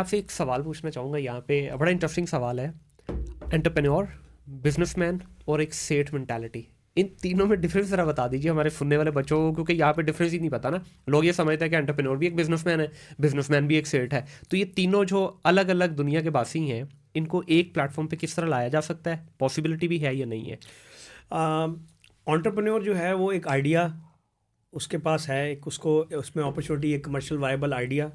آپ سے ایک سوال پوچھنا چاہوں گا یہاں پہ, بڑا انٹرسٹنگ سوال ہے. انٹرپرینور, بزنس مین اور ایک سیٹ مینٹالٹی, ان تینوں میں ڈفرینس ذرا بتا دیجیے ہمارے سننے والے بچوں کو, کیونکہ یہاں پہ ڈفرینس ہی نہیں پتا نا. لوگ یہ سمجھتے ہیں کہ انٹرپرینور بھی ایک بزنس مین ہے, بزنس مین بھی ایک سیٹ ہے. تو یہ تینوں جو الگ الگ دنیا کے باسی ہیں, ان کو ایک پلیٹ فارم پہ کس طرح لایا جا سکتا ہے؟ پاسبلٹی بھی ہے یا نہیں ہے؟ انٹرپرینور جو ہے وہ ایک آئیڈیا اس کے پاس ہے, ایک اس کو اس میں اپرچونیٹی, ایک کمرشل وائبل آئیڈیا,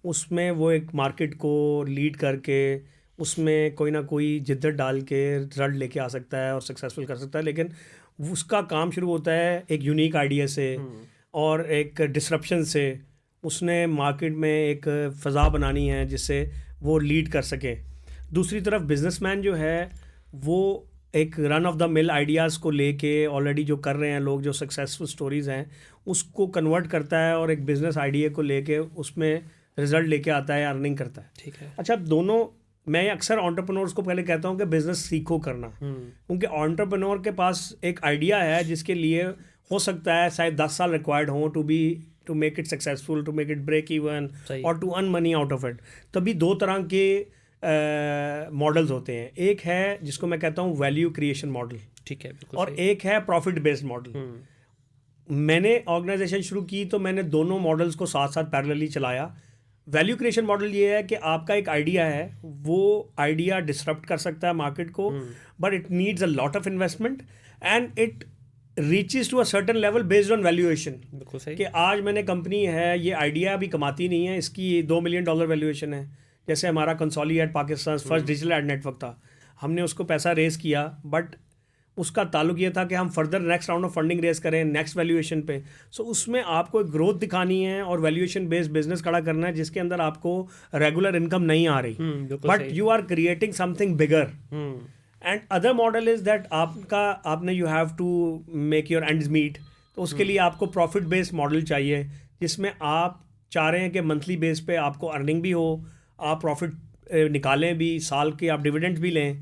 اس میں وہ ایک مارکیٹ کو لیڈ کر کے اس میں کوئی نہ کوئی جدت ڈال کے رزلٹ لے کے آ سکتا ہے اور سکسیزفل کر سکتا ہے. لیکن اس کا کام شروع ہوتا ہے ایک یونیک آئیڈیا سے اور ایک ڈسرپشن سے. اس نے مارکیٹ میں ایک فضا بنانی ہے جس سے وہ لیڈ کر سکے. دوسری طرف بزنس مین جو ہے وہ ایک رن آف دا مل آئیڈیاز کو لے کے آلریڈی جو کر رہے ہیں لوگ, جو سکسیزفل سٹوریز ہیں, اس کو کنورٹ کرتا ہے اور ایک بزنس آئیڈیا کو لے کے اس میں رزلٹ لے کے آتا ہے, ارننگ کرتا ہے. ٹھیک ہے. اچھا, دونوں میں اکثر انٹرپرینورس کو پہلے کہتا ہوں کہ بزنس سیکھو کرنا, کیونکہ انٹرپرینور کے پاس ایک آئیڈیا ہے جس کے لیے ہو سکتا ہے شاید 10 سال ریکوائرڈ ہوں to make it successful, to make it break even اور to earn money out of it. تبھی دو طرح کے ماڈلز ہوتے ہیں. ایک ہے جس کو میں کہتا ہوں ویلیو کریشن ماڈل, ٹھیک ہے, اور ایک ہے پروفٹ بیسڈ ماڈل. میں نے آرگنائزیشن شروع کی تو میں نے دونوں ماڈلز کو ساتھ ساتھ پیرللی چلایا. ویلیو کریشن ماڈل یہ ہے کہ آپ کا ایک آئیڈیا ہے, وہ آئیڈیا ڈسرپٹ کر سکتا ہے مارکیٹ کو, but it needs a lot of investment and it reaches to a certain level based on valuation. کہ آج میں نے کمپنی ہے, یہ آئیڈیا بھی کماتی نہیں ہے, اس کی $2 ملین ویلیویشن ہے. جیسے ہمارا کنسولی ایٹ Pakistan first digital ad network تھا, ہم نے اس کو پیسہ ریز کیا, بٹ اس کا تعلق یہ تھا کہ ہم further next round of funding raise کریں نیکسٹ ویلیویشن پہ. سو اس میں آپ کو ایک گروتھ دکھانی ہے اور ویلیویشن بیسڈ بزنس کھڑا کرنا ہے جس کے اندر آپ کو ریگولر انکم نہیں آ رہی, but you are creating something bigger. And other model is that آپ نے you have to make your ends meet. تو اس کے لیے آپ کو پروفٹ بیسڈ ماڈل چاہیے جس میں آپ چاہ رہے ہیں کہ منتھلی بیس پہ آپ کو ارننگ بھی ہو, آپ پروفٹ نکالیں بھی, سال کے آپ ڈویڈنڈ بھی لیں.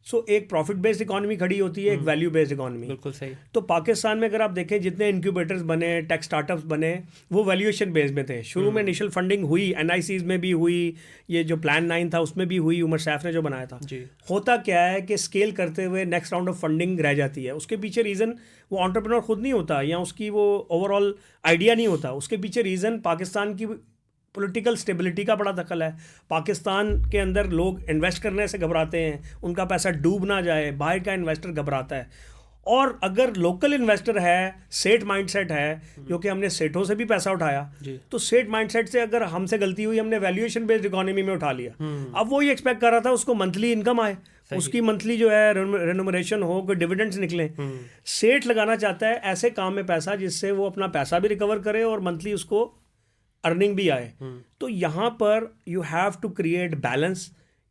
سو ایک پروفٹ بیسڈ اکانومی کھڑی ہوتی ہے, ایک ویلیو بیسڈ اکانومی. بالکل صحیح. تو پاکستان میں اگر آپ دیکھیں جتنے انکیوبیٹرز بنے, ٹیک اسٹارٹ اپس بنے, وہ ویلیویشن بیس میں تھے. شروع میں انیشل فنڈنگ ہوئی, NICs میں بھی ہوئی, یہ جو پلان 9 تھا اس میں بھی ہوئی, عمر سیف نے جو بنایا تھا. ہوتا کیا ہے کہ اسکیل کرتے ہوئے نیکسٹ راؤنڈ آف فنڈنگ رہ جاتی ہے. اس کے پیچھے ریزن وہ انٹرپرینور خود نہیں ہوتا یا اس کی وہ اوور آل آئیڈیا نہیں ہوتا. اس کے پیچھے ریزن پاکستان کی پولیٹیکل اسٹیبلٹی کا بڑا دخل ہے. پاکستان کے اندر لوگ انویسٹ کرنے سے گھبراتے ہیں, ان کا پیسہ ڈوب نہ جائے, باہر کا انویسٹر گھبراتا ہے. اور اگر لوکل انویسٹر ہے, سیٹ مائنڈ سیٹ ہے, جو کہ ہم نے سیٹوں سے بھی پیسہ اٹھایا, تو سیٹ مائنڈ سیٹ سے اگر ہم سے غلطی ہوئی, ہم نے ویلیویشن بیسڈ اکانومی میں اٹھا لیا. اب وہ یہ ایکسپیکٹ کر رہا تھا اس کو منتھلی انکم آئے, اس کی منتھلی جو ہے رینومریشن ہو, کوئی ڈویڈنڈس نکلیں. سیٹ لگانا چاہتا ہے ایسے کام میں پیسہ جس سے وہ اپنا پیسہ بھی ریکور کرے اور منتھلی اس کو ارننگ بھی آئے. تو یہاں پر you have to create balance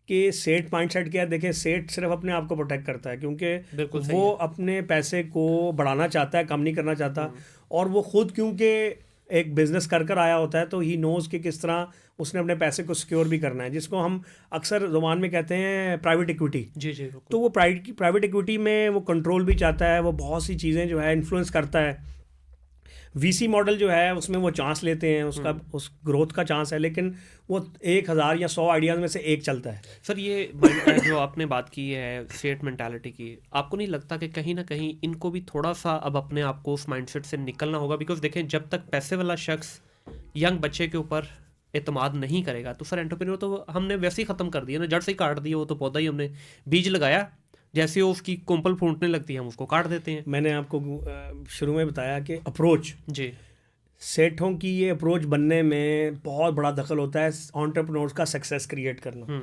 کہ سیٹ مائنڈ سیٹ کیا ہے. دیکھیں, سیٹ صرف اپنے آپ کو پروٹیکٹ کرتا ہے کیونکہ وہ اپنے پیسے کو بڑھانا چاہتا ہے, کم نہیں کرنا چاہتا. اور وہ خود کیونکہ ایک بزنس کر آیا ہوتا ہے تو ہی نوز کہ کس طرح اس نے اپنے پیسے کو سیکیور بھی کرنا ہے, جس کو ہم اکثر زبان میں کہتے ہیں پرائیویٹ ایکویٹی. تو وہ پرائیویٹ ایکویٹی میں وہ کنٹرول بھی چاہتا ہے, وہ بہت سی چیزیں جو ہے انفلوئنس کرتا ہے. VC ماڈل جو ہے اس میں وہ چانس لیتے ہیں, اس گروتھ کا چانس ہے, لیکن وہ 1000 یا 100 آئیڈیاز میں سے ایک چلتا ہے. سر, یہ جو آپ نے بات کی ہے سیٹ مینٹالٹی کی, آپ کو نہیں لگتا کہ کہیں نہ کہیں ان کو بھی تھوڑا سا اب اپنے آپ کو اس مائنڈ سیٹ سے نکلنا ہوگا؟ بیکاز دیکھیں, جب تک پیسے والا شخص ینگ بچے کے اوپر اعتماد نہیں کرے گا تو سر انٹرپرینور تو ہم نے ویسے ہی ختم کر دیا نا, جڑ سے ہی کاٹ دیا. وہ تو پودا ہی ہم نے بیج لگایا, جیسے وہ اس کی کومپل پھونٹنے لگتی ہے ہم اس کو کاٹ دیتے ہیں. میں نے آپ کو شروع میں بتایا کہ اپروچ, سیٹھوں کی یہ اپروچ بننے میں بہت بڑا دخل ہوتا ہے انٹرپرینورز کا سکسیس کریٹ کرنا.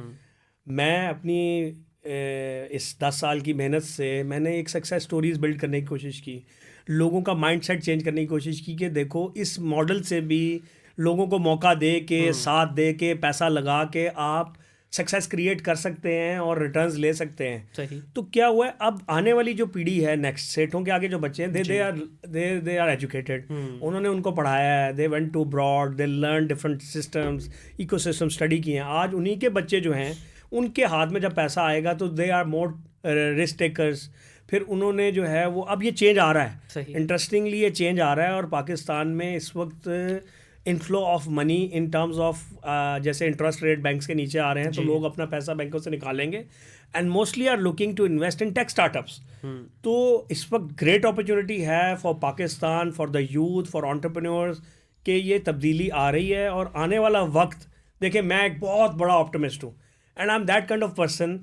میں اپنی اس 10 سال کی محنت سے میں نے ایک سکسیس سٹوریز بلڈ کرنے کی کوشش کی, لوگوں کا مائنڈ سیٹ چینج کرنے کی کوشش کی کہ دیکھو اس ماڈل سے بھی لوگوں کو موقع دے کے, ساتھ دے کے, پیسہ لگا کے آپ سکسیس کریٹ کر سکتے ہیں اور ریٹرنز لے سکتے ہیں. تو کیا ہوا ہے, اب آنے والی جو پیڑھی ہے نیکسٹ, سیٹھوں کے آگے جو بچے ہیں, دے آر ایجوکیٹڈ, انہوں نے ان کو پڑھایا ہے, they went to abroad, they learn different systems, ecosystem study کیے ہیں. آج انہیں کے بچے جو ہیں ان کے ہاتھ میں جب پیسہ آئے گا تو they are more risk takers. پھر انہوں نے جو ہے وہ, اب یہ چینج آ رہا ہے, انٹرسٹنگلی یہ چینج آ رہا ہے. اور پاکستان میں اس وقت inflow of money in terms of جیسے انٹرسٹ ریٹ بینکس کے نیچے آ رہے ہیں تو لوگ اپنا پیسہ بینکوں سے نکالیں گے and mostly are looking to invest in tech startups. تو اس وقت گریٹ اپرچونیٹی ہے for Pakistan, for the youth, for entrepreneurs کہ یہ تبدیلی آ رہی ہے. اور آنے والا وقت دیکھیں, میں ایک بہت بڑا آپٹمسٹ ہوں and I am that kind of person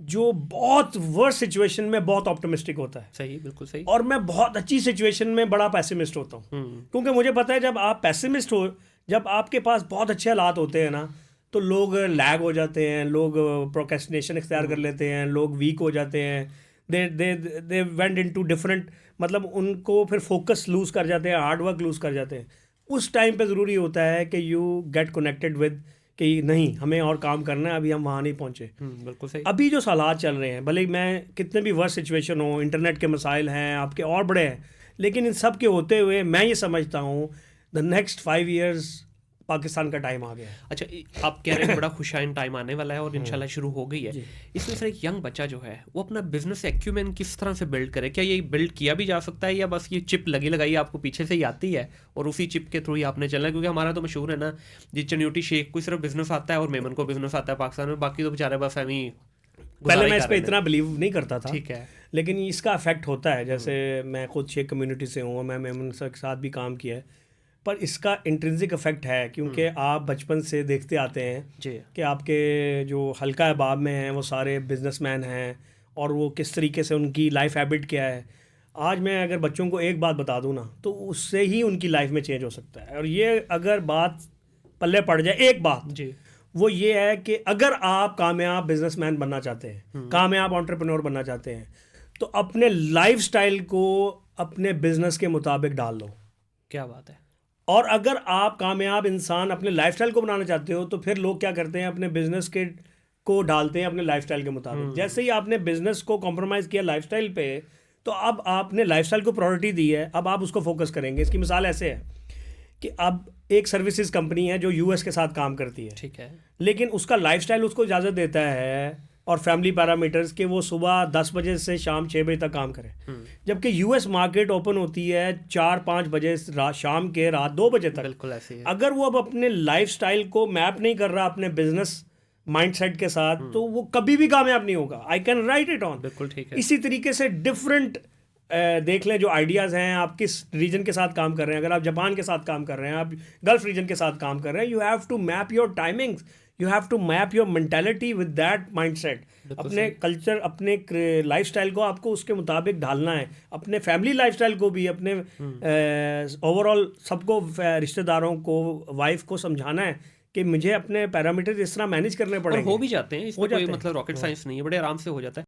جو بہت ورس سچویشن میں بہت آپٹمسٹک ہوتا ہے. صحیح, بالکل صحیح. اور میں بہت اچھی سچویشن میں بڑا پیسمسٹ ہوتا ہوں, کیونکہ مجھے پتہ ہے جب آپ پیسمسٹ ہو, جب آپ کے پاس بہت اچھے حالات ہوتے ہیں نا, تو لوگ لیگ ہو جاتے ہیں, لوگ پروکیسٹینیشن اختیار کر لیتے ہیں, لوگ ویک ہو جاتے ہیں, they went in to different, مطلب ان کو پھر فوکس لوز کر جاتے ہیں, ہارڈ ورک لوز کر جاتے ہیں. اس ٹائم پہ ضروری ہوتا ہے کہ یو گیٹ کنیکٹڈ ود کہ نہیں ہمیں اور کام کرنا ہے, ابھی ہم وہاں نہیں پہنچے. بالکل صحیح. ابھی جو حالات چل رہے ہیں, بھلے میں کتنے بھی ورس سچویشن ہوں, انٹرنیٹ کے مسائل ہیں آپ کے اور بڑے ہیں, لیکن ان سب کے ہوتے ہوئے میں یہ سمجھتا ہوں دا نیکسٹ 5 years پاکستان کا ٹائم آ گیا ہے. اچھا, آپ کہہ رہے ہیں بڑا خوشائن ٹائم آنے والا ہے اور انشاءاللہ شروع ہو گئی ہے. اس میں سر ایک ینگ بچہ جو ہے وہ اپنا بزنس ایکیومین کس طرح سے بلڈ کرے؟ کیا یہ بلڈ کیا بھی جا سکتا ہے یا بس یہ چپ لگی لگائی آپ کو پیچھے سے ہی آتی ہے اور اسی چپ کے تھرو ہی آپ نے چلنا ہے؟ کیونکہ ہمارا تو مشہور ہے نا جی, چنیوٹی شیخ کو صرف بزنس آتا ہے اور میمن کو بزنس آتا ہے پاکستان میں, باقی تو بیچارے بس ہمیں. پہلے میں اس پہ اتنا بلیو نہیں کرتا تھا, ٹھیک ہے, لیکن اس کا افیکٹ ہوتا ہے. جیسے میں خود شیخ کمیونٹی سے ہوں, میں میمن کے ساتھ بھی کام کیا ہے, پر اس کا انٹرنسک افیکٹ ہے کیونکہ آپ بچپن سے دیکھتے آتے ہیں جی, کہ آپ کے جو حلقہ احباب میں ہیں وہ سارے بزنس مین ہیں اور وہ کس طریقے سے ان کی لائف ہیبٹ کیا ہے. آج میں اگر بچوں کو ایک بات بتا دوں نا تو اس سے ہی ان کی لائف میں چینج ہو سکتا ہے. اور یہ اگر بات پلے پڑ جائے, ایک بات جی, وہ یہ ہے کہ اگر آپ کامیاب بزنس مین بننا چاہتے ہیں, کامیاب انٹرپرینور بننا چاہتے ہیں, تو اپنے لائف سٹائل کو اپنے بزنس کے مطابق ڈال لو. کیا بات ہے. اور اگر آپ کامیاب انسان اپنے لائف سٹائل کو بنانا چاہتے ہو تو پھر لوگ کیا کرتے ہیں, اپنے بزنس کے کو ڈالتے ہیں اپنے لائف سٹائل کے مطابق. جیسے ہی آپ نے بزنس کو کمپرومائز کیا لائف سٹائل پہ, تو اب آپ نے لائف سٹائل کو پرائورٹی دی ہے, اب آپ اس کو فوکس کریں گے. اس کی مثال ایسے ہے کہ اب ایک سروسز کمپنی ہے جو US کے ساتھ کام کرتی ہے, ٹھیک ہے, لیکن اس کا لائف سٹائل اس کو اجازت دیتا ہے اور فیملی پیرامیٹرز کہ وہ صبح 10 بجے سے شام 6 بجے تک کام کرے, جبکہ US مارکیٹ اوپن ہوتی ہے 4-5 بجے شام کے رات 2 بجے تک. بالکل ایسے ہے. اگر وہ اب اپنے لائف سٹائل کو میپ نہیں کر رہا اپنے بزنس مائنڈ سیٹ کے ساتھ, تو وہ کبھی بھی کامیاب نہیں ہوگا. I can write it on. بالکل ٹھیک ہے. اسی طریقے سے ڈفرینٹ دیکھ لیں جو آئیڈیاز ہیں, آپ کس ریجن کے ساتھ کام کر رہے ہیں. اگر آپ جاپان کے ساتھ کام کر رہے ہیں, آپ گلف ریجن کے ساتھ کام کر رہے ہیں, you have to map your timings, you have to map your mentality with that mindset. اپنے کلچر, اپنے لائف اسٹائل کو آپ کو اس کے مطابق ڈھالنا ہے. اپنے فیملی لائف اسٹائل کو بھی, اپنے اوور آل سب کو, رشتہ داروں کو, وائف کو سمجھانا ہے کہ مجھے اپنے پیرامیٹر اس طرح مینیج کرنے پڑیں گے. ہو بھی جاتے ہیں, اس میں کوئی مطلب راکٹ سائنس نہیں ہے, بڑے آرام سے ہو جاتا ہے.